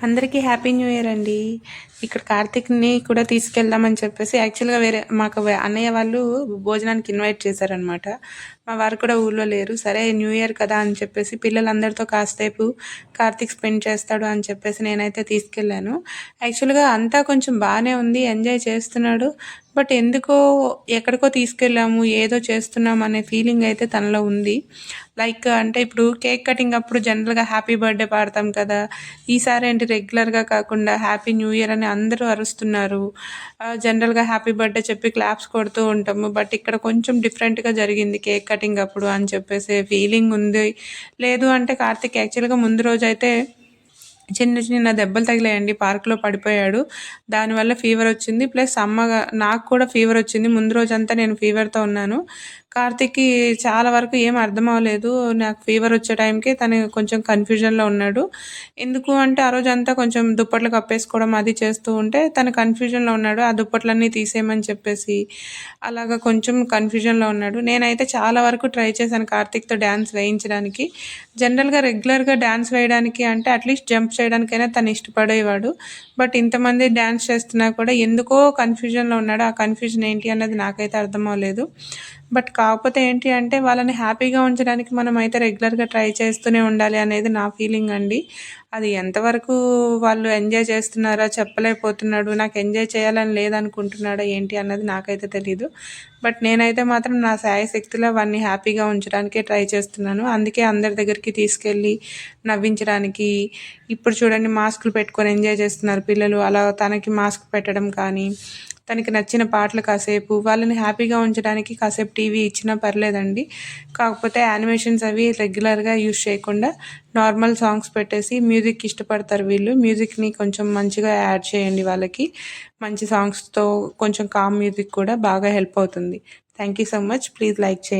అందరికీ happy new year అండి. ఇక్కడ కార్తీక్‌ని కూడా తీసుకెళ్దామని చెప్పేసి యాక్చువల్‌గా వేరే మాకు అన్నయ్య వాళ్ళు భోజనానికి ఇన్వైట్ చేశారనమాట. మా వారు కూడా ఊర్లో లేరు. సరే న్యూ ఇయర్ కదా అని చెప్పేసి పిల్లలందరితో కాసేపు కార్తీక్ స్పెండ్ చేస్తాడు అని చెప్పేసి నేనైతే తీసుకెళ్ళాను. యాక్చువల్‌గా అంతా కొంచెం బానే ఉంది. ఎంజాయ్ చేస్తున్నాడు. బట్ ఎందుకో ఎక్కడికో తీసుకెళ్ళాము, ఏదో చేస్తున్నాం అనే ఫీలింగ్ అయితే తనలో ఉంది. లైక్ అంటే ఇప్పుడు కేక్ కటింగ్ అప్పుడు జనరల్‌గా హ్యాపీ బర్త్‌డే పాడతాం కదా! ఈసారి ఏంటి రెగ్యులర్‌గా కాకుండా హ్యాపీ న్యూ ఇయర్ అని అందరూ అరుస్తున్నారు. జనరల్‌గా హ్యాపీ బర్త్‌డే చెప్పి క్లాప్స్ కొడుతూ ఉంటాము. బట్ ఇక్కడ కొంచెం డిఫరెంట్‌గా జరిగింది కేక్ కటింగ్ అప్పుడు అని చెప్పేసి ఫీలింగ్ ఉంది. లేదు అంటే కార్తీక్ యాక్చువల్‌గా ముందు రోజైతే చిన్న చిన్న దెబ్బలు తగిలాయండి. పార్క్‌లో పడిపోయాడు. దానివల్ల ఫీవర్ వచ్చింది. ప్లస్ నాకు కూడా ఫీవర్ వచ్చింది. ముందు రోజంతా నేను ఫీవర్‌తో ఉన్నాను. కార్తీక్‌కి చాలా వరకు ఏం అర్థం అవ్వలేదు. నాకు ఫీవర్ వచ్చే టైంకి తను కొంచెం కన్‌ఫ్యూజన్‌లో ఉన్నాడు. ఎందుకు అంటే ఆ రోజంతా కొంచెం దుప్పట్లు కప్పేసుకోవడం అది చేస్తూ ఉంటే తను కన్‌ఫ్యూజన్‌లో ఉన్నాడు. ఆ దుప్పట్లన్నీ తీసేయమని చెప్పేసి అలాగా కొంచెం కన్‌ఫ్యూజన్‌లో ఉన్నాడు. నేనైతే చాలా వరకు ట్రై చేశాను కార్తీక్‌తో డాన్స్ వేయించడానికి. జనరల్‌గా రెగ్యులర్‌గా డాన్స్ వేయడానికి అంటే అట్‌లీస్ట్ జంప్ చేయడానికైనా తను ఇష్టపడేవాడు. బట్ ఇంతమంది డాన్స్ చేస్తున్నా కూడా ఎందుకో కన్‌ఫ్యూజన్‌లో ఉన్నాడు. ఆ కన్‌ఫ్యూజన్ ఏంటి అన్నది నాకైతే అర్థం అవ్వలేదు. బట్ కాకపోతే ఏంటి అంటే వాళ్ళని హ్యాపీగా ఉంచడానికి మనమైతే రెగ్యులర్‌గా ట్రై చేస్తూనే ఉండాలి అనేది నా ఫీలింగ్ అండి. అది ఎంతవరకు వాళ్ళు ఎంజాయ్ చేస్తున్నారా చెప్పలేకపోతున్నాడు. నాకు ఎంజాయ్ చేయాలని లేదనుకుంటున్నాడా ఏంటి అన్నది నాకైతే తెలీదు. బట్ నేనైతే మాత్రం నా శాయశక్తులా వాడిని హ్యాపీగా ఉంచడానికే ట్రై చేస్తున్నాను. అందుకే అందరి దగ్గరికి తీసుకెళ్ళి నవ్వించడానికి ఇప్పుడు చూడండి మాస్కులు పెట్టుకొని ఎంజాయ్ చేస్తున్నారు పిల్లలు. అలా తనకి మాస్క్ పెట్టడం కానీ, తనకి నచ్చిన పాటలు కాసేపు వాళ్ళని హ్యాపీగా ఉంచడానికి కాసేపు టీవీ ఇచ్చినా పర్లేదండి. కాకపోతే యానిమేషన్స్ అవి రెగ్యులర్‌గా యూజ్ చేయకుండా నార్మల్ సాంగ్స్ పెట్టేసి మ్యూజిక్ ఇష్టపడతారు వీళ్ళు. మ్యూజిక్‌ని కొంచెం మంచిగా యాడ్ చేయండి వాళ్ళకి. మంచి సాంగ్స్‌తో కొంచెం కామ్ మ్యూజిక్ కూడా బాగా హెల్ప్ అవుతుంది. Thank you so much. Please like చేయండి.